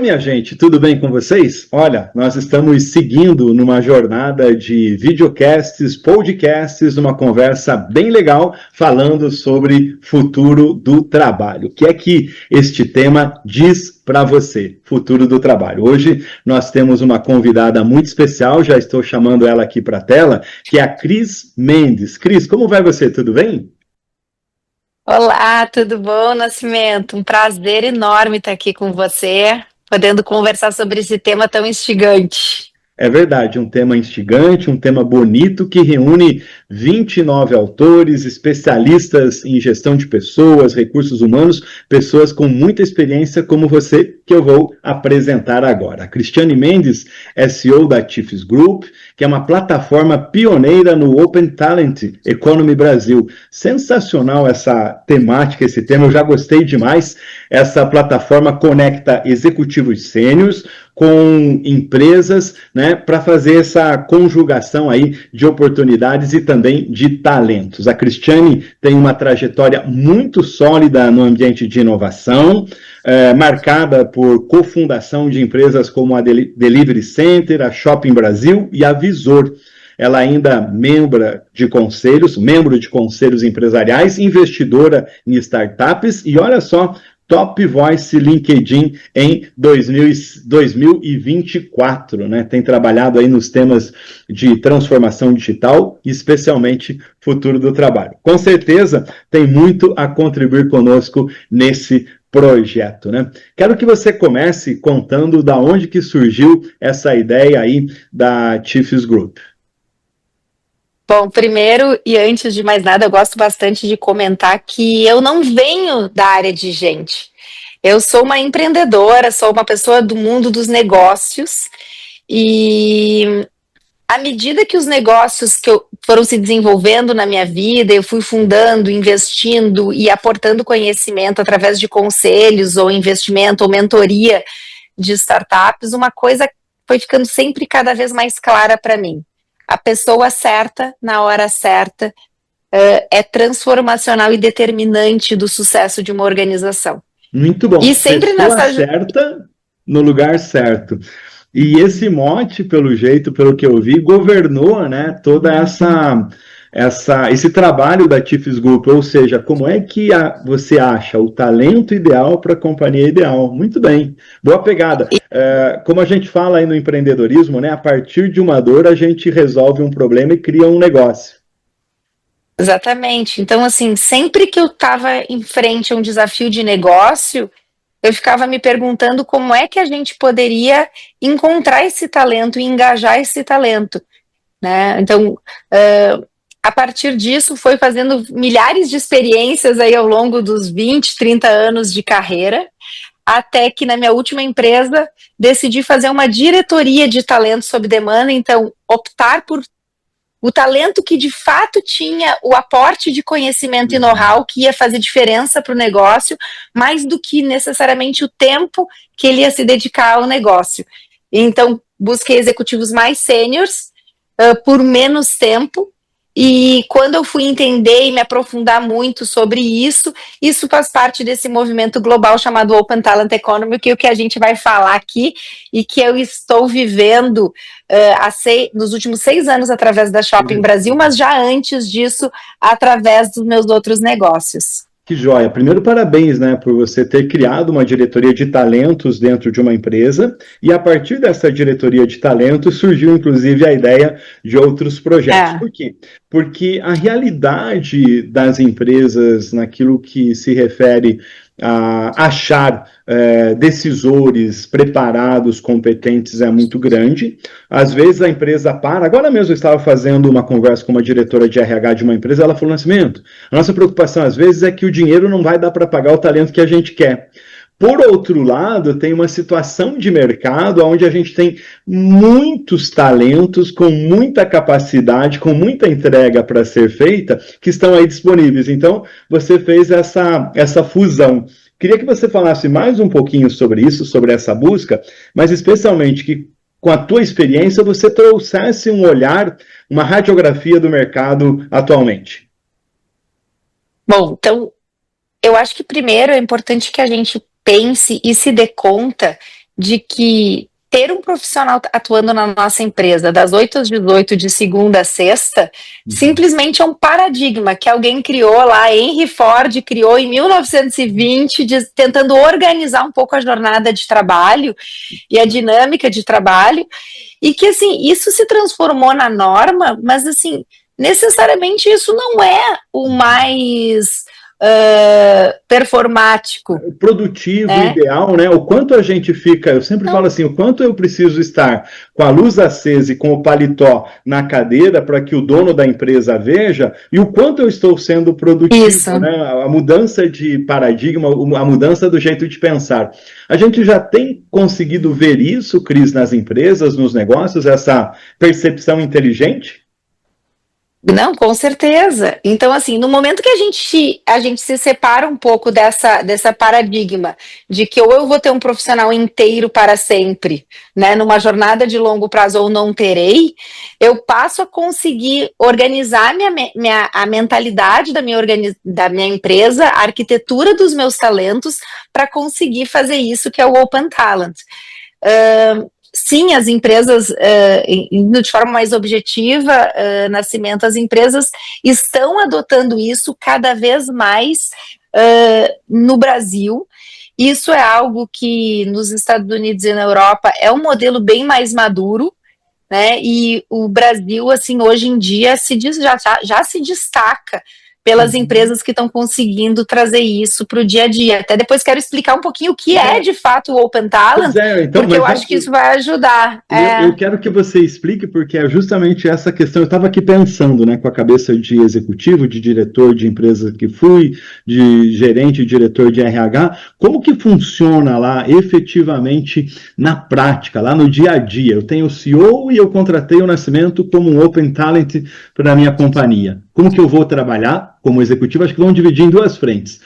minha gente, tudo bem com vocês? Olha, nós estamos seguindo numa jornada de videocasts, podcasts, uma conversa bem legal falando sobre futuro do trabalho. O que é que este tema diz para você, futuro do trabalho? Hoje nós temos uma convidada muito especial, já estou chamando ela aqui para a tela, que é a Cris Mendes. Cris, como vai você? Tudo bem? Olá, tudo bom, Nascimento? Um prazer enorme estar aqui com você, podendo conversar sobre esse tema tão instigante. É verdade, um tema instigante, um tema bonito que reúne 29 autores, especialistas em gestão de pessoas, recursos humanos, pessoas com muita experiência como você, que eu vou apresentar agora. A Cristiane Mendes é CEO da Tifes Group, que é uma plataforma pioneira no Open Talent Economy Brasil. Sensacional essa temática, esse tema, eu já gostei demais. Essa plataforma conecta executivos sêniores com empresas, né, para fazer essa conjugação aí de oportunidades e também de talentos. A Cristiane tem uma trajetória muito sólida no ambiente de inovação, marcada por cofundação de empresas como a Delivery Center, a Shopping Brasil e a Visor. Ela ainda membro de conselhos empresariais, investidora em startups e olha só, Top Voice LinkedIn em 2024, né? Tem trabalhado aí nos temas de transformação digital, especialmente futuro do trabalho. Com certeza tem muito a contribuir conosco nesse projeto, né? Quero que você comece contando da onde que surgiu essa ideia aí da Tifes Group. Bom, primeiro e antes de mais nada, eu gosto bastante de comentar que eu não venho da área de gente. Eu sou uma empreendedora, sou uma pessoa do mundo dos negócios e à medida que os negócios foram se desenvolvendo na minha vida, eu fui fundando, investindo e aportando conhecimento através de conselhos ou investimento ou mentoria de startups, uma coisa foi ficando sempre cada vez mais clara para mim. A pessoa certa, na hora certa, é transformacional e determinante do sucesso de uma organização. Muito bom. E sempre Pessoa nessa... certa no lugar certo. E esse mote, pelo jeito, pelo que eu vi, governou, né, toda esse trabalho da Tifes Group, ou seja, como é que você acha o talento ideal para a companhia ideal? Muito bem, boa pegada. Como a gente fala aí no empreendedorismo, né, a partir de uma dor a gente resolve um problema e cria um negócio. Exatamente. Então, assim, sempre que eu estava em frente a um desafio de negócio, eu ficava me perguntando como é que a gente poderia encontrar esse talento e engajar esse talento, né? Então, a partir disso, foi fazendo milhares de experiências aí ao longo dos 20, 30 anos de carreira, até que na minha última empresa decidi fazer uma diretoria de talento sob demanda, então optar por o talento que de fato tinha o aporte de conhecimento e know-how que ia fazer diferença para o negócio, mais do que necessariamente o tempo que ele ia se dedicar ao negócio. Então, busquei executivos mais sêniores, por menos tempo, e quando eu fui entender e me aprofundar muito sobre isso, isso faz parte desse movimento global chamado Open Talent Economy, que é o que a gente vai falar aqui, e que eu estou vivendo nos últimos 6 anos através da Shopping Brasil, mas já antes disso, através dos meus outros negócios. Que joia. Primeiro, parabéns, né, por você ter criado uma diretoria de talentos dentro de uma empresa e a partir dessa diretoria de talentos surgiu, inclusive, a ideia de outros projetos. Por quê? Porque a realidade das empresas naquilo que se refere a achar decisores preparados, competentes, é muito grande. Às vezes a empresa para. Agora mesmo eu estava fazendo uma conversa com uma diretora de RH de uma empresa, ela falou, Nascimento, a nossa preocupação às vezes é que o dinheiro não vai dar para pagar o talento que a gente quer. Por outro lado, tem uma situação de mercado onde a gente tem muitos talentos com muita capacidade, com muita entrega para ser feita, que estão aí disponíveis. Então, você fez essa fusão. Queria que você falasse mais um pouquinho sobre isso, sobre essa busca, mas especialmente que com a tua experiência você trouxesse um olhar, uma radiografia do mercado atualmente. Bom, então, eu acho que primeiro é importante que a gente pense e se dê conta de que ter um profissional atuando na nossa empresa das 8 às 18, de segunda a sexta, simplesmente é um paradigma que alguém criou lá, Henry Ford criou em 1920, tentando organizar um pouco a jornada de trabalho e a dinâmica de trabalho, e que, assim, isso se transformou na norma, mas, assim, necessariamente isso não é o mais performático. Produtivo, ideal, né? O quanto a gente fica, eu sempre falo assim, o quanto eu preciso estar com a luz acesa e com o paletó na cadeira para que o dono da empresa veja, e o quanto eu estou sendo produtivo, né? A mudança de paradigma, a mudança do jeito de pensar. A gente já tem conseguido ver isso, Cris, nas empresas, nos negócios, essa percepção inteligente? Não, com certeza. Então, assim, no momento que a gente se separa um pouco dessa paradigma de que ou eu vou ter um profissional inteiro para sempre, né, numa jornada de longo prazo ou não terei, eu passo a conseguir organizar a mentalidade da minha empresa, a arquitetura dos meus talentos para conseguir fazer isso que é o Open Talent. Sim, as empresas, indo de forma mais objetiva, Nascimento, as empresas estão adotando isso cada vez mais no Brasil. Isso é algo que nos Estados Unidos e na Europa é um modelo bem mais maduro, né? E o Brasil, assim, hoje em dia já se destaca pelas empresas que estão conseguindo trazer isso para o dia a dia. Até depois quero explicar um pouquinho o que é de fato o Open Talent, então, porque eu acho que isso vai ajudar. Eu quero que você explique, porque é justamente essa questão. Eu estava aqui pensando, né, com a cabeça de executivo, de diretor de empresa que fui, de gerente, diretor de RH, como que funciona lá efetivamente na prática, lá no dia a dia? Eu tenho o CEO e eu contratei o Nascimento como um Open Talent para a minha companhia. Como que eu vou trabalhar como executivo? Acho que vamos dividir em duas frentes,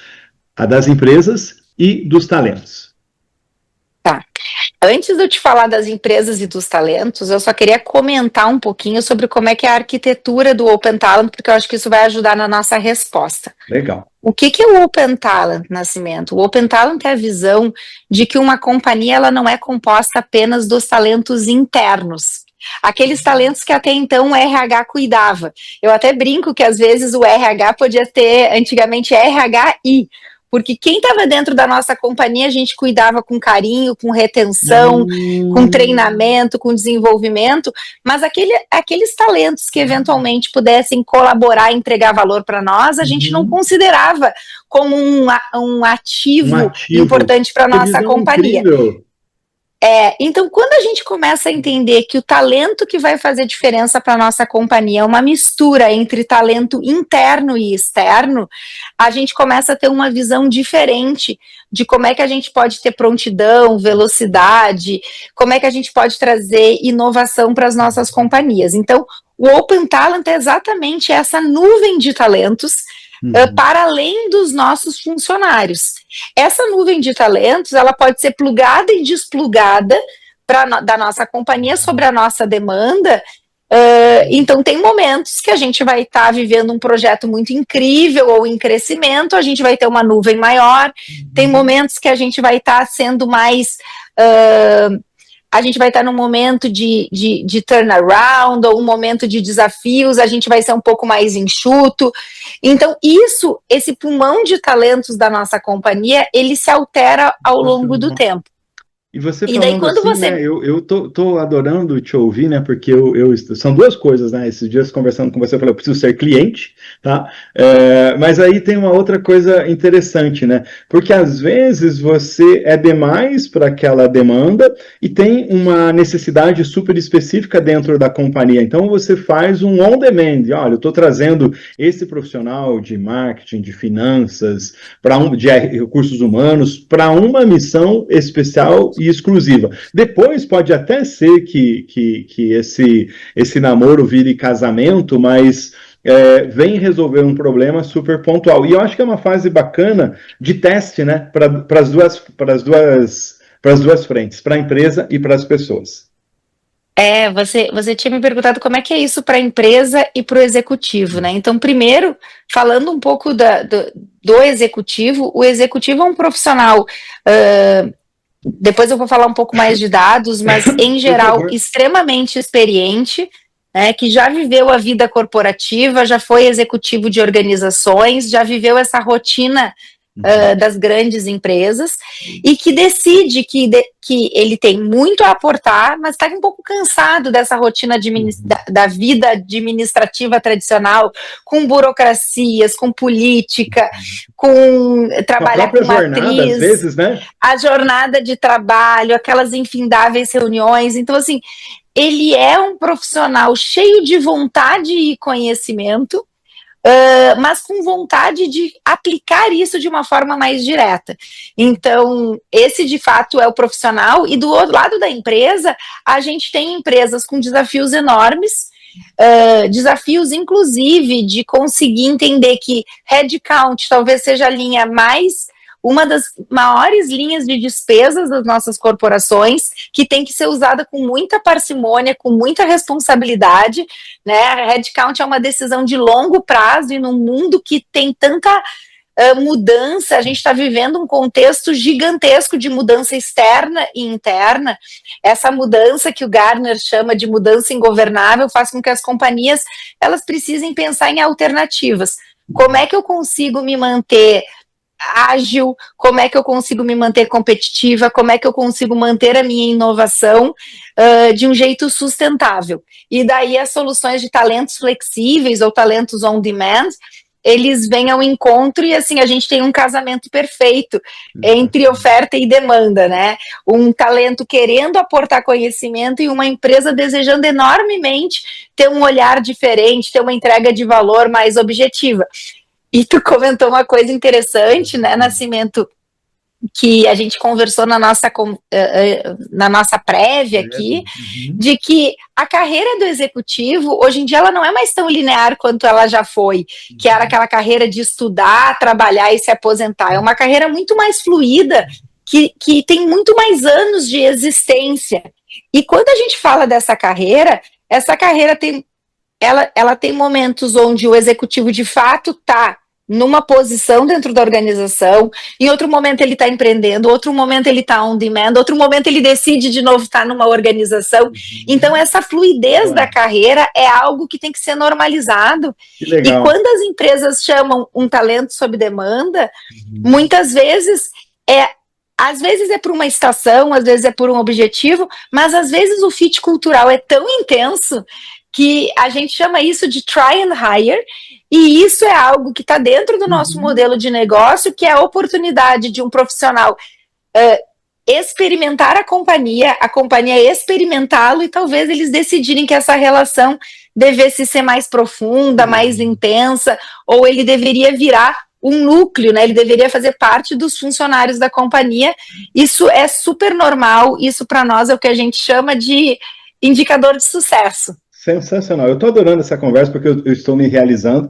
a das empresas e dos talentos. Tá. Antes de eu te falar das empresas e dos talentos, eu só queria comentar um pouquinho sobre como é que é a arquitetura do Open Talent, porque eu acho que isso vai ajudar na nossa resposta. Legal. O que é o Open Talent, Nascimento? O Open Talent é a visão de que uma companhia ela não é composta apenas dos talentos internos. Aqueles talentos que até então o RH cuidava. Eu até brinco que às vezes o RH podia ter, antigamente, RHI, porque quem estava dentro da nossa companhia a gente cuidava com carinho, com retenção, com treinamento, com desenvolvimento, mas aqueles talentos que eventualmente pudessem colaborar e entregar valor para nós, a gente não considerava como um ativo importante para a nossa companhia. Incrível. Então, quando a gente começa a entender que o talento que vai fazer diferença para a nossa companhia é uma mistura entre talento interno e externo, a gente começa a ter uma visão diferente de como é que a gente pode ter prontidão, velocidade, como é que a gente pode trazer inovação para as nossas companhias. Então, o Open Talent é exatamente essa nuvem de talentos para além dos nossos funcionários. Essa nuvem de talentos, ela pode ser plugada e desplugada da nossa companhia sobre a nossa demanda. Então, tem momentos que a gente vai estar vivendo um projeto muito incrível ou em crescimento, a gente vai ter uma nuvem maior. Tem momentos que a gente vai estar sendo mais... a gente vai estar num momento de turnaround, ou um momento de desafios, a gente vai ser um pouco mais enxuto. Então, esse pulmão de talentos da nossa companhia, ele se altera ao longo do tempo. E você falando daí, quando assim, né, eu tô adorando te ouvir, né, porque são duas coisas, né, esses dias conversando com você, eu falei, eu preciso ser cliente, tá, mas aí tem uma outra coisa interessante, né, porque às vezes você é demais para aquela demanda e tem uma necessidade super específica dentro da companhia, então você faz um on-demand, olha, eu estou trazendo esse profissional de marketing, de finanças, de recursos humanos, para uma missão especial e exclusiva. Depois pode até ser que esse namoro vire casamento, mas vem resolver um problema super pontual. E eu acho que é uma fase bacana de teste, né, para as duas frentes, para a empresa e para as pessoas. Você tinha me perguntado como é que é isso para a empresa e para o executivo, né? Então, primeiro, falando um pouco do executivo, o executivo é um profissional depois eu vou falar um pouco mais de dados, mas em geral extremamente experiente, né, que já viveu a vida corporativa, já foi executivo de organizações, já viveu essa rotina das grandes empresas, e que decide que ele tem muito a aportar, mas está um pouco cansado dessa rotina da vida administrativa tradicional, com burocracias, com política, com trabalhar com matriz, às vezes, né? A jornada de trabalho, aquelas infindáveis reuniões. Então, assim, ele é um profissional cheio de vontade e conhecimento, mas com vontade de aplicar isso de uma forma mais direta. Então, esse de fato é o profissional, e do outro lado da empresa, a gente tem empresas com desafios enormes, desafios inclusive de conseguir entender que headcount talvez seja a linha mais, uma das maiores linhas de despesas das nossas corporações, que tem que ser usada com muita parcimônia, com muita responsabilidade, né? Headcount é uma decisão de longo prazo, e num mundo que tem tanta mudança, a gente está vivendo um contexto gigantesco de mudança externa e interna. Essa mudança que o Gartner chama de mudança ingovernável faz com que as companhias elas precisem pensar em alternativas. Como é que eu consigo me manter ágil, como é que eu consigo me manter competitiva, como é que eu consigo manter a minha inovação de um jeito sustentável. E daí as soluções de talentos flexíveis ou talentos on demand, eles vêm ao encontro, e assim, a gente tem um casamento perfeito entre oferta e demanda, né? Um talento querendo aportar conhecimento e uma empresa desejando enormemente ter um olhar diferente, ter uma entrega de valor mais objetiva. E tu comentou uma coisa interessante, né, Nascimento, que a gente conversou na nossa prévia aqui, de que a carreira do executivo, hoje em dia, ela não é mais tão linear quanto ela já foi, que era aquela carreira de estudar, trabalhar e se aposentar. É uma carreira muito mais fluida, que tem muito mais anos de existência. E quando a gente fala dessa carreira, essa carreira ela tem momentos onde o executivo de fato está numa posição dentro da organização, em outro momento ele está empreendendo, outro momento ele está on demand, outro momento ele decide de novo estar numa organização. Então essa fluidez da carreira é algo que tem que ser normalizado. E quando as empresas chamam um talento sob demanda, muitas vezes às vezes é por uma estação, às vezes é por um objetivo, mas às vezes o fit cultural é tão intenso que a gente chama isso de try and hire, e isso é algo que está dentro do nosso modelo de negócio, que é a oportunidade de um profissional experimentar a companhia experimentá-lo, e talvez eles decidirem que essa relação devesse ser mais profunda, mais intensa, ou ele deveria virar um núcleo, né? Ele deveria fazer parte dos funcionários da companhia. Isso é super normal, isso para nós é o que a gente chama de indicador de sucesso. Sensacional. Eu estou adorando essa conversa porque eu estou me realizando.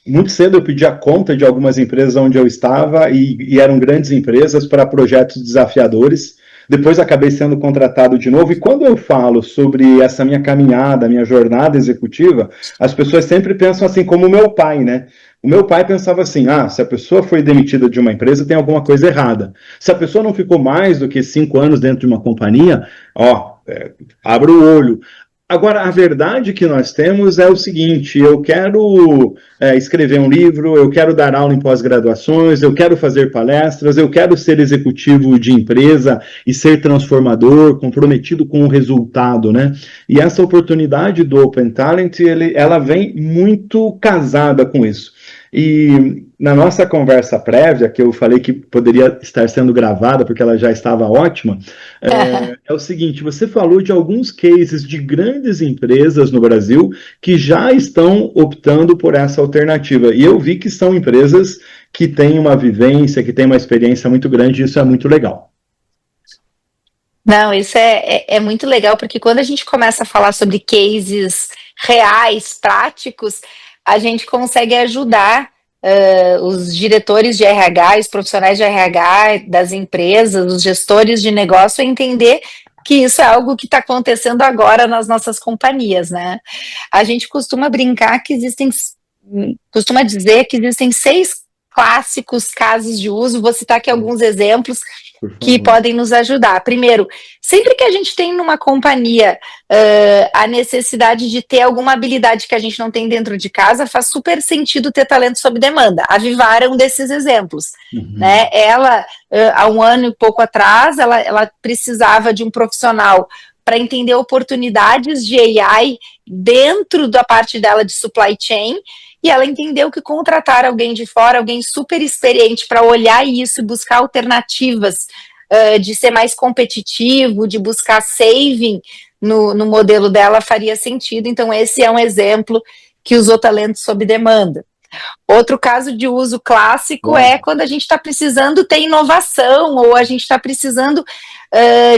Muito cedo eu pedi a conta de algumas empresas onde eu estava e eram grandes empresas para projetos desafiadores. Depois acabei sendo contratado de novo, e quando eu falo sobre essa minha caminhada, minha jornada executiva, as pessoas sempre pensam assim como o meu pai, né? O meu pai pensava assim, se a pessoa foi demitida de uma empresa, tem alguma coisa errada. Se a pessoa não ficou mais do que 5 anos dentro de uma companhia, abra o olho. Agora, a verdade que nós temos é o seguinte: eu quero escrever um livro, eu quero dar aula em pós-graduações, eu quero fazer palestras, eu quero ser executivo de empresa e ser transformador, comprometido com o resultado, né? E essa oportunidade do Open Talent, ela vem muito casada com isso. E na nossa conversa prévia, que eu falei que poderia estar sendo gravada porque ela já estava ótima, é o seguinte: você falou de alguns cases de grandes empresas no Brasil que já estão optando por essa alternativa. E eu vi que são empresas que têm uma vivência, que têm uma experiência muito grande, e isso é muito legal. Não, isso é muito legal, porque quando a gente começa a falar sobre cases reais, práticos, a gente consegue ajudar os diretores de RH, os profissionais de RH das empresas, os gestores de negócio a entender que isso é algo que está acontecendo agora nas nossas companhias, né? A gente costuma brincar que costuma dizer que existem 6 clássicos casos de uso, vou citar aqui alguns exemplos que podem nos ajudar. Primeiro, sempre que a gente tem numa companhia a necessidade de ter alguma habilidade que a gente não tem dentro de casa, faz super sentido ter talento sob demanda. A Vivar é um desses exemplos. Né? Ela, há um ano e pouco atrás, ela precisava de um profissional para entender oportunidades de AI dentro da parte dela de supply chain, e ela entendeu que contratar alguém de fora, alguém super experiente para olhar isso e buscar alternativas de ser mais competitivo, de buscar saving no modelo dela faria sentido. Então esse é um exemplo que usou talento sob demanda. Outro caso de uso clássico é quando a gente está precisando ter inovação, ou a gente está precisando,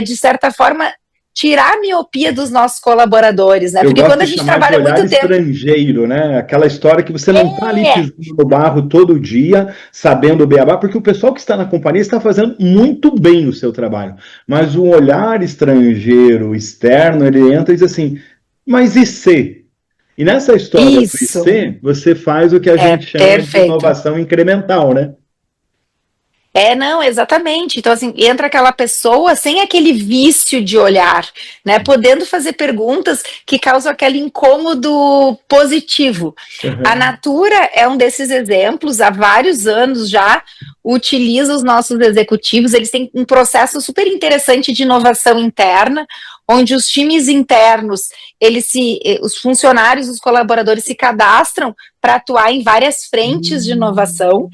de certa forma, tirar a miopia dos nossos colaboradores, né? Porque quando a gente trabalha muito tempo... estrangeiro, né? Aquela história que você não está ali pisando no barro todo dia, sabendo o beabá, porque o pessoal que está na companhia está fazendo muito bem o seu trabalho. Mas o olhar estrangeiro, externo, ele entra e diz assim, mas e se? E nessa história do IC, você faz o que a gente chama de inovação incremental, né? Não, exatamente. Então, assim, entra aquela pessoa sem aquele vício de olhar, né? Podendo fazer perguntas que causam aquele incômodo positivo. A Natura é um desses exemplos, há vários anos já, utiliza os nossos executivos, eles têm um processo super interessante de inovação interna, onde os times internos, os funcionários, os colaboradores se cadastram para atuar em várias frentes de inovação.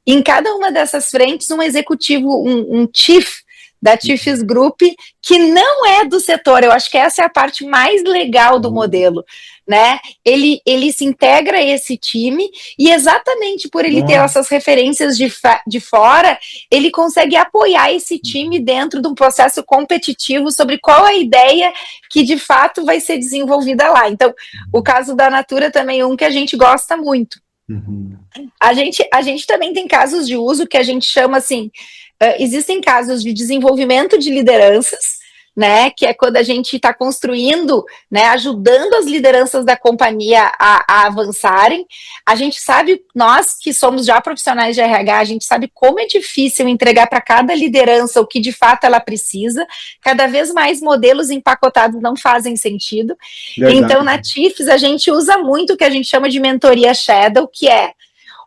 Em cada uma dessas frentes, um executivo, um chief da Chiefs Group, que não é do setor. Eu acho que essa é a parte mais legal do modelo, né? Ele se integra a esse time e exatamente por ele ter essas referências de fora, ele consegue apoiar esse time dentro de um processo competitivo sobre qual a ideia que de fato vai ser desenvolvida lá. Então, o caso da Natura também é um que a gente gosta muito. A gente também tem casos de uso que a gente chama assim, existem casos de desenvolvimento de lideranças, né, que é quando a gente está construindo, né, ajudando as lideranças da companhia a avançarem. A gente sabe, nós que somos já profissionais de RH, a gente sabe como é difícil entregar para cada liderança o que de fato ela precisa. Cada vez mais modelos empacotados não fazem sentido. Verdade. Então, na TIFS, a gente usa muito o que a gente chama de mentoria shadow, que é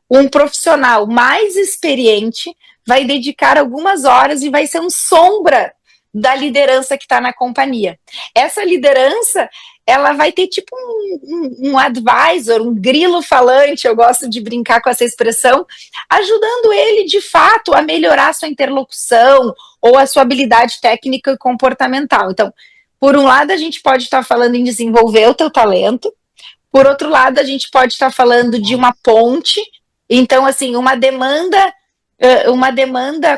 um profissional mais experiente vai dedicar algumas horas e vai ser um sombra da liderança que está na companhia. Essa liderança, ela vai ter tipo um advisor, um grilo falante, eu gosto de brincar com essa expressão, ajudando ele, de fato, a melhorar a sua interlocução ou a sua habilidade técnica e comportamental. Então, por um lado, a gente pode estar falando em desenvolver o teu talento, por outro lado, a gente pode estar falando de uma ponte. Então, assim, uma demanda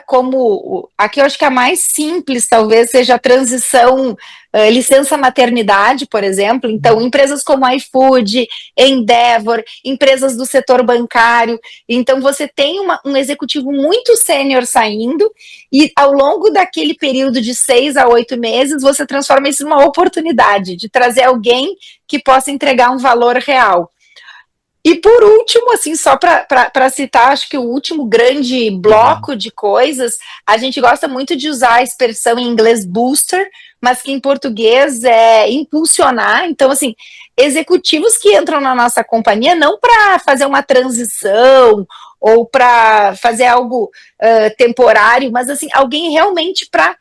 como, aqui eu acho que a mais simples talvez seja a transição, licença maternidade, por exemplo. Então, empresas como iFood, Endeavor, empresas do setor bancário. Então, você tem um executivo muito sênior saindo e ao longo daquele período de 6 a 8 meses, você transforma isso numa oportunidade de trazer alguém que possa entregar um valor real. E por último, assim, só para citar, acho que o último grande bloco de coisas, a gente gosta muito de usar a expressão em inglês booster, mas que em português é impulsionar. Então, assim, executivos que entram na nossa companhia não para fazer uma transição ou para fazer algo temporário, mas assim, alguém realmente para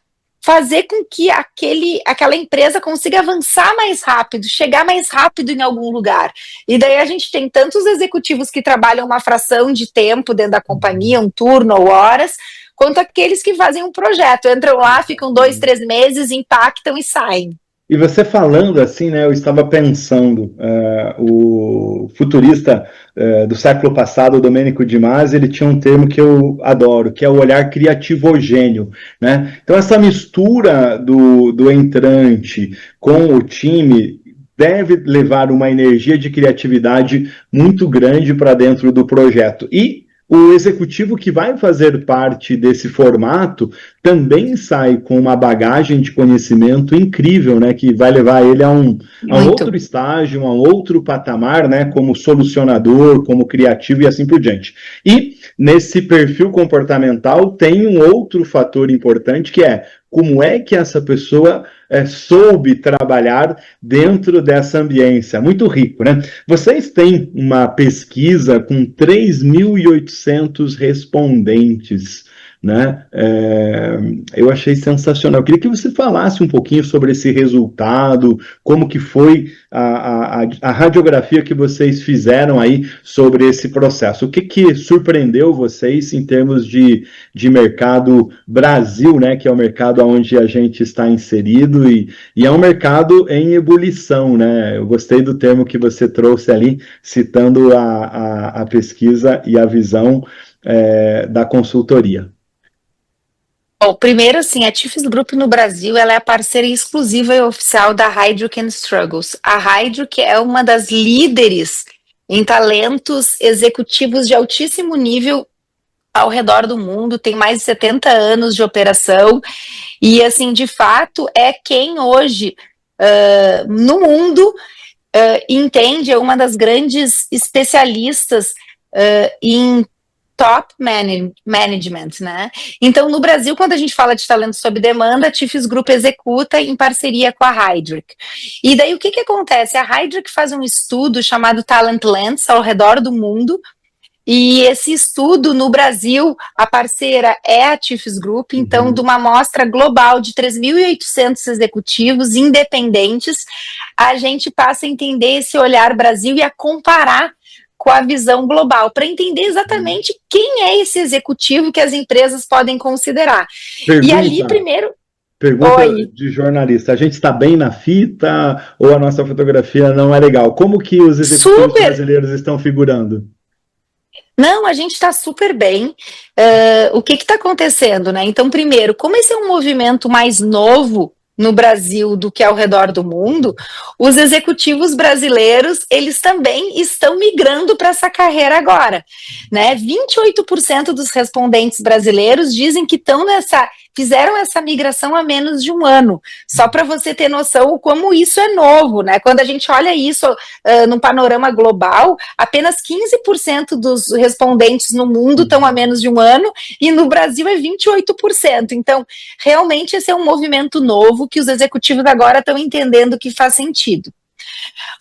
fazer com que aquela empresa consiga avançar mais rápido, chegar mais rápido em algum lugar. E daí a gente tem tantos executivos que trabalham uma fração de tempo dentro da companhia, um turno ou horas, quanto aqueles que fazem um projeto, entram lá, ficam 2, 3 meses, impactam e saem. E você falando assim, né, eu estava pensando, o futurista do século passado, o Domenico Di Masi, ele tinha um termo que eu adoro, que é o olhar criativogênio, né? Então essa mistura do entrante com o time deve levar uma energia de criatividade muito grande para dentro do projeto. E o executivo que vai fazer parte desse formato também sai com uma bagagem de conhecimento incrível, né, que vai levar ele a um outro estágio, a um outro patamar, né, como solucionador, como criativo e assim por diante. E nesse perfil comportamental tem um outro fator importante que é como é que essa pessoa soube trabalhar dentro dessa ambiência. Muito rico, né? Vocês têm uma pesquisa com 3.800 respondentes, né? Eu achei sensacional. Eu queria que você falasse um pouquinho sobre esse resultado, como que foi a radiografia que vocês fizeram aí sobre esse processo. O que surpreendeu vocês em termos de mercado Brasil, né? Que é o mercado onde a gente está inserido e é um mercado em ebulição, né? Eu gostei do termo que você trouxe ali, citando a pesquisa e a visão da consultoria. Bom, primeiro, assim, a Tifes Group no Brasil, ela é a parceira exclusiva e oficial da Heidrick & Struggles. A Heidrick é uma das líderes em talentos executivos de altíssimo nível ao redor do mundo, tem mais de 70 anos de operação e, assim, de fato, é quem hoje, no mundo, entende, é uma das grandes especialistas em top management, né? Então, no Brasil, quando a gente fala de talento sob demanda, a Tifes Group executa em parceria com a Heidrick. E daí, o que acontece? A Heidrick faz um estudo chamado Talent Lens ao redor do mundo, e esse estudo, no Brasil, a parceira é a Tifes Group, então, de uma amostra global de 3.800 executivos independentes, a gente passa a entender esse olhar Brasil e a comparar com a visão global, para entender exatamente quem é esse executivo que as empresas podem considerar. Pergunta, e ali, primeiro... Pergunta Oi. De jornalista, a gente está bem na fita ou a nossa fotografia não é legal? Como que os executivos brasileiros estão figurando? Não, a gente está super bem. O que está acontecendo, né? Então, primeiro, como esse é um movimento mais novo no Brasil do que ao redor do mundo, os executivos brasileiros, eles também estão migrando para essa carreira agora, né? 28% dos respondentes brasileiros dizem que fizeram essa migração há menos de um ano, só para você ter noção como isso é novo, né? Quando a gente olha isso no panorama global, apenas 15% dos respondentes no mundo estão há menos de um ano, e no Brasil é 28%. Então, realmente esse é um movimento novo que os executivos agora estão entendendo que faz sentido.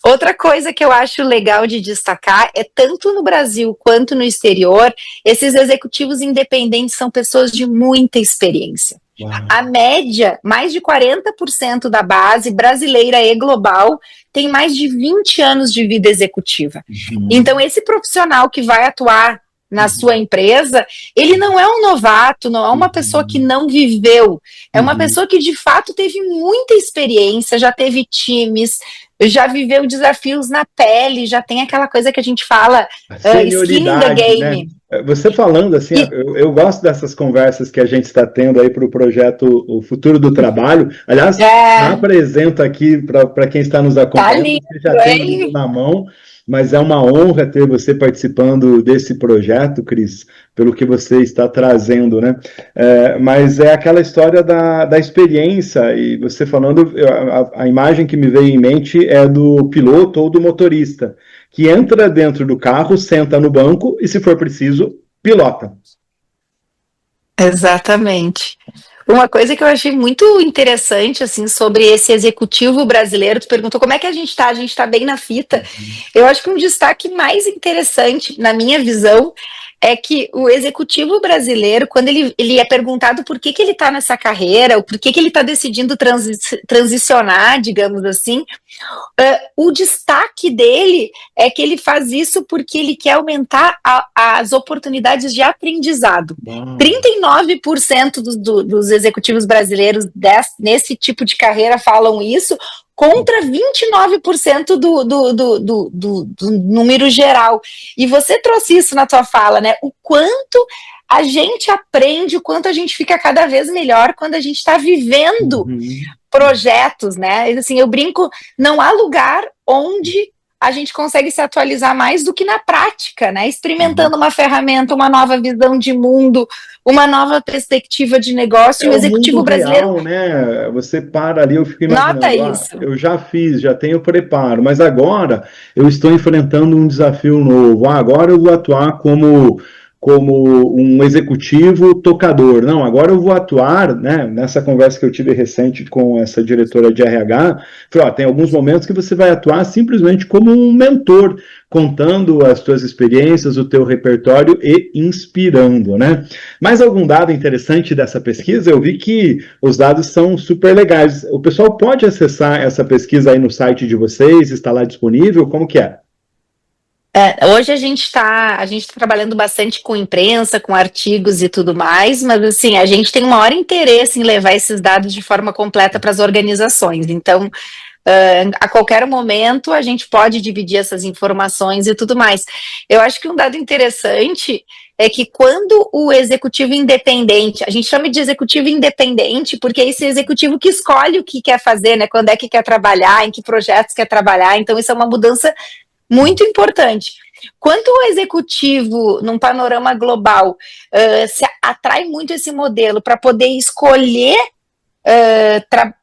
Outra coisa que eu acho legal de destacar é, tanto no Brasil quanto no exterior, esses executivos independentes são pessoas de muita experiência. Uau. A média, mais de 40% da base brasileira e global tem mais de 20 anos de vida executiva. Então, esse profissional que vai atuar na sua empresa, ele não é um novato, não é uma pessoa que não viveu, é uma pessoa que de fato teve muita experiência, já teve times, já viveu desafios na pele, já tem aquela coisa que a gente fala, skin in the game. Né? Você falando assim, eu gosto dessas conversas que a gente está tendo aí para o projeto O Futuro do Trabalho. Aliás, apresento aqui para quem está nos acompanhando, você já tem o livro na mão, mas é uma honra ter você participando desse projeto, Cris, pelo que você está trazendo, né? Mas é aquela história da experiência, e você falando, a imagem que me veio em mente é do piloto ou do motorista, que entra dentro do carro, senta no banco e, se for preciso, pilota. Exatamente. Uma coisa que eu achei muito interessante, assim, sobre esse executivo brasileiro, tu perguntou como é que a gente está bem na fita. Eu acho que um destaque mais interessante, na minha visão, é que o executivo brasileiro, quando ele é perguntado por que ele está nessa carreira, ou por que ele está decidindo transicionar, digamos assim, o destaque dele é que ele faz isso porque ele quer aumentar as oportunidades de aprendizado. 39% dos executivos brasileiros nesse tipo de carreira falam isso, contra 29% do número geral. E você trouxe isso na tua fala, né? O quanto a gente aprende, o quanto a gente fica cada vez melhor quando a gente está vivendo projetos, né? Assim, eu brinco, não há lugar onde a gente consegue se atualizar mais do que na prática, né? Experimentando uma ferramenta, uma nova visão de mundo, uma nova perspectiva de negócio. É E o o mundo executivo brasileiro real, né? Você para ali, eu fico nota imaginando, isso. eu já fiz, já tenho preparo, mas agora eu estou enfrentando um desafio novo. Agora eu vou atuar como um executivo tocador. Não, agora eu vou atuar, né? Nessa conversa que eu tive recente com essa diretora de RH, falei, tem alguns momentos que você vai atuar simplesmente como um mentor, contando as tuas experiências, o teu repertório e inspirando, né? Mais algum dado interessante dessa pesquisa? Eu vi que os dados são super legais. O pessoal pode acessar essa pesquisa aí no site de vocês? Está lá disponível? Como que é? Hoje a gente tá trabalhando bastante com imprensa, com artigos e tudo mais, mas assim, a gente tem o maior interesse em levar esses dados de forma completa para as organizações. Então, a qualquer momento a gente pode dividir essas informações e tudo mais. Eu acho que um dado interessante é que quando o executivo independente, a gente chama de executivo independente, porque é esse executivo que escolhe o que quer fazer, né? Quando é que quer trabalhar, em que projetos quer trabalhar, então isso é uma mudança muito importante. Quanto o executivo, num panorama global, se atrai muito esse modelo para poder escolher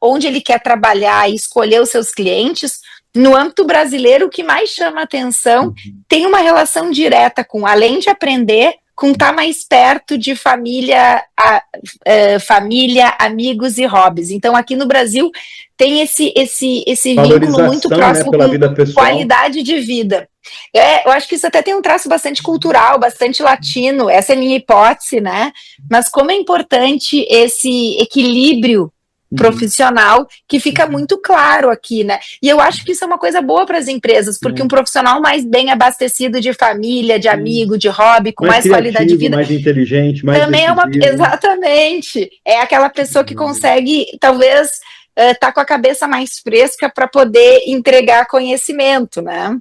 onde ele quer trabalhar e escolher os seus clientes, no âmbito brasileiro, o que mais chama atenção tem uma relação direta com, além de aprender, com estar mais perto de família, família, amigos e hobbies. Então, aqui no Brasil, tem esse vínculo muito Valorização, né, próximo pela com vida pessoal. qualidade de vida. Eu acho que isso até tem um traço bastante cultural, bastante latino, essa é a minha hipótese, né? Mas como é importante esse equilíbrio profissional que fica muito claro aqui, né? E eu acho que isso é uma coisa boa para as empresas, porque um profissional mais bem abastecido de família, de amigo, de hobby, com Mais mais qualidade de criativo, vida, mais inteligente, mais também é decisivo. exatamente, é aquela pessoa que consegue, talvez, tá com a cabeça mais fresca para poder entregar conhecimento, né?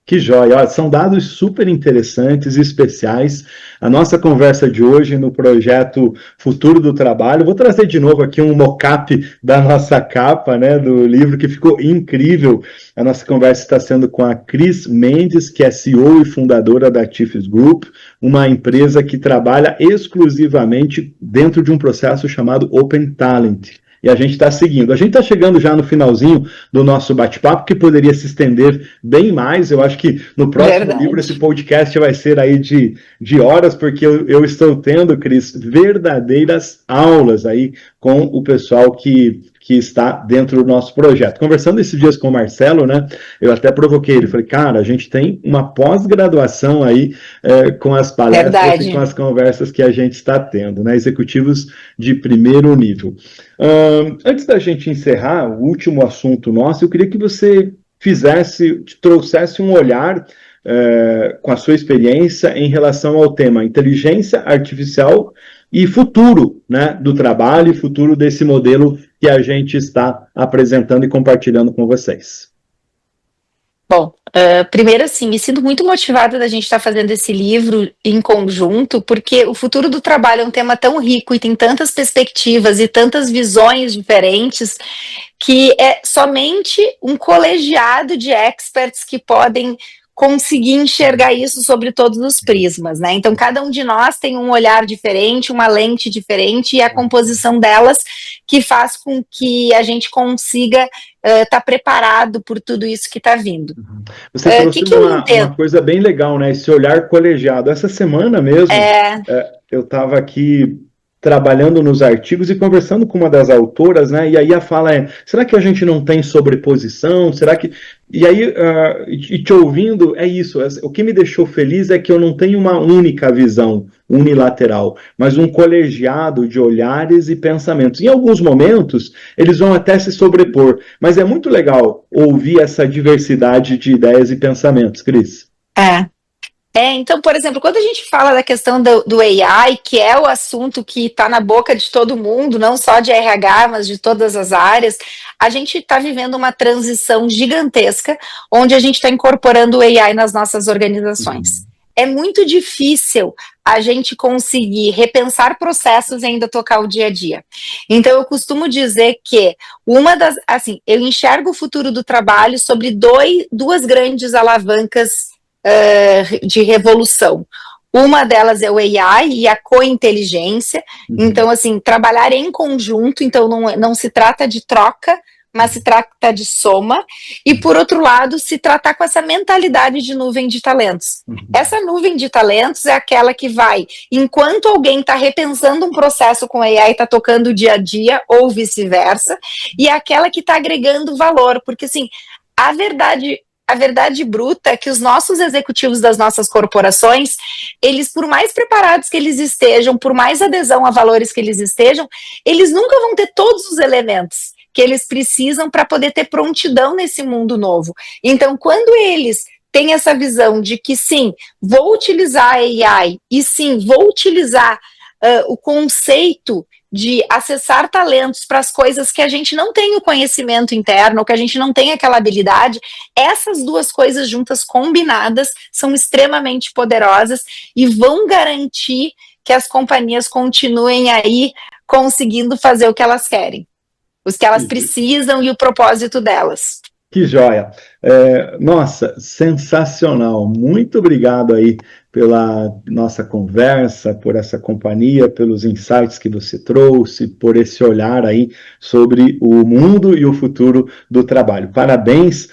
Que joia! Olha, são dados super interessantes e especiais. A nossa conversa de hoje no projeto Futuro do Trabalho. Vou trazer de novo aqui um mock-up da nossa capa, né, do livro, que ficou incrível. A nossa conversa está sendo com a Cris Mendes, que é CEO e fundadora da Tifes Group, uma empresa que trabalha exclusivamente dentro de um processo chamado Open Talent. E a gente está seguindo. A gente está chegando já no finalzinho do nosso bate-papo, que poderia se estender bem mais. Eu acho que no próximo livro esse podcast vai ser aí de horas, porque eu estou tendo, Cris, verdadeiras aulas aí com o pessoal que está dentro do nosso projeto. Conversando esses dias com o Marcelo, né, eu até provoquei ele, falei, cara, a gente tem uma pós-graduação aí com as palestras e com as conversas que a gente está tendo, né, executivos de primeiro nível. Antes da gente encerrar o último assunto nosso, eu queria que você trouxesse um olhar com a sua experiência em relação ao tema inteligência artificial e futuro, né, do trabalho e futuro desse modelo que a gente está apresentando e compartilhando com vocês. Bom, primeiro assim, me sinto muito motivada da gente estar fazendo esse livro em conjunto, porque o futuro do trabalho é um tema tão rico e tem tantas perspectivas e tantas visões diferentes, que é somente um colegiado de experts que podem conseguir enxergar isso sobre todos os prismas, né? Então, cada um de nós tem um olhar diferente, uma lente diferente, e a composição delas que faz com que a gente consiga estar preparado por tudo isso que está vindo. Você trouxe uma coisa bem legal, né? Esse olhar colegiado. Essa semana mesmo, eu estava aqui trabalhando nos artigos e conversando com uma das autoras, né? E aí a fala é: será que a gente não tem sobreposição? Será que. E aí, e te ouvindo, é isso. O que me deixou feliz é que eu não tenho uma única visão unilateral, mas um colegiado de olhares e pensamentos. Em alguns momentos, eles vão até se sobrepor, mas é muito legal ouvir essa diversidade de ideias e pensamentos, Cris. Então, por exemplo, quando a gente fala da questão do AI, que é o assunto que está na boca de todo mundo, não só de RH, mas de todas as áreas, a gente está vivendo uma transição gigantesca, onde a gente está incorporando o AI nas nossas organizações. é muito difícil a gente conseguir repensar processos e ainda tocar o dia a dia. Então, eu costumo dizer que eu enxergo o futuro do trabalho sobre duas grandes alavancas de revolução. Uma delas é o AI e a co-inteligência. Então, assim, trabalhar em conjunto, então não se trata de troca, mas se trata de soma, e por outro lado, se tratar com essa mentalidade de nuvem de talentos. Essa nuvem de talentos é aquela que vai, enquanto alguém está repensando um processo com AI, está tocando o dia a dia, ou vice-versa, e é aquela que está agregando valor, porque assim, a verdade bruta é que os nossos executivos das nossas corporações, eles, por mais preparados que eles estejam, por mais adesão a valores que eles estejam, eles nunca vão ter todos os elementos que eles precisam para poder ter prontidão nesse mundo novo. Então, quando eles têm essa visão de que sim, vou utilizar a AI e sim, vou utilizar o conceito de acessar talentos para as coisas que a gente não tem o conhecimento interno, ou que a gente não tem aquela habilidade, essas duas coisas juntas, combinadas, são extremamente poderosas e vão garantir que as companhias continuem aí conseguindo fazer o que elas querem. Os que elas precisam e o propósito delas. Que joia! Nossa, sensacional! Muito obrigado aí pela nossa conversa, por essa companhia, pelos insights que você trouxe, por esse olhar aí sobre o mundo e o futuro do trabalho. Parabéns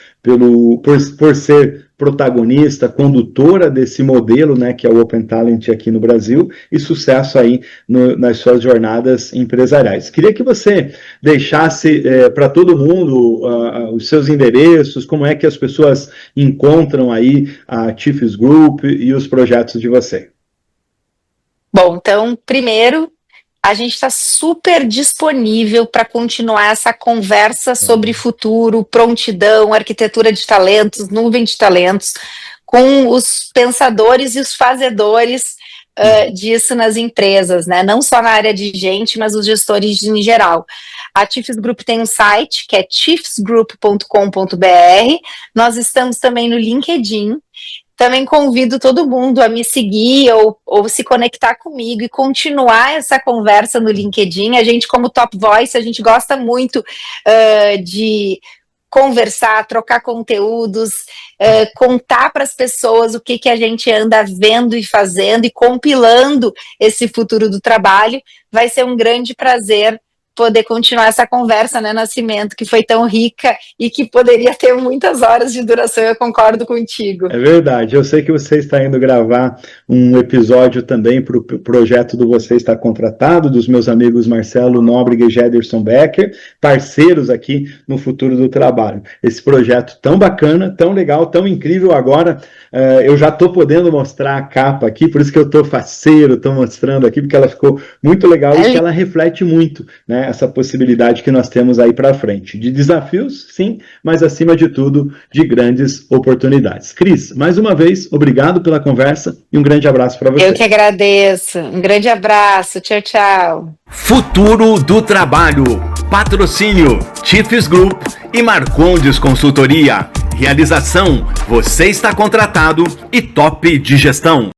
por ser protagonista, condutora desse modelo, né, que é o Open Talent aqui no Brasil, e sucesso aí nas suas jornadas empresariais. Queria que você deixasse para todo mundo os seus endereços, como é que as pessoas encontram aí a Chiefs Group e os projetos de você. Bom, então, primeiro, a gente está super disponível para continuar essa conversa sobre futuro, prontidão, arquitetura de talentos, nuvem de talentos, com os pensadores e os fazedores disso nas empresas, né? Não só na área de gente, mas os gestores em geral. A Chiefs Group tem um site, que é chiefsgroup.com.br. Nós estamos também no LinkedIn. Também convido todo mundo a me seguir ou se conectar comigo e continuar essa conversa no LinkedIn. A gente, como Top Voice, a gente gosta muito de conversar, trocar conteúdos, contar para as pessoas o que a gente anda vendo e fazendo e compilando esse futuro do trabalho. Vai ser um grande prazer poder continuar essa conversa, né, Nascimento, que foi tão rica e que poderia ter muitas horas de duração, eu concordo contigo. É verdade, eu sei que você está indo gravar um episódio também para o projeto do Você Está Contratado, dos meus amigos Marcelo Nóbrega e Gederson Becker, parceiros aqui no Futuro do Trabalho. Esse projeto tão bacana, tão legal, tão incrível, agora eu já estou podendo mostrar a capa aqui, por isso que eu estou faceiro, estou mostrando aqui, porque ela ficou muito legal e que ela reflete muito, né, essa possibilidade que nós temos aí para frente. De desafios, sim, mas acima de tudo, de grandes oportunidades. Cris, mais uma vez, obrigado pela conversa e um grande abraço para você. Eu que agradeço. Um grande abraço. Tchau, tchau. Futuro do Trabalho. Patrocínio Chiefs Group e Marcondes Consultoria. Realização: Você Está Contratado e Top de Gestão.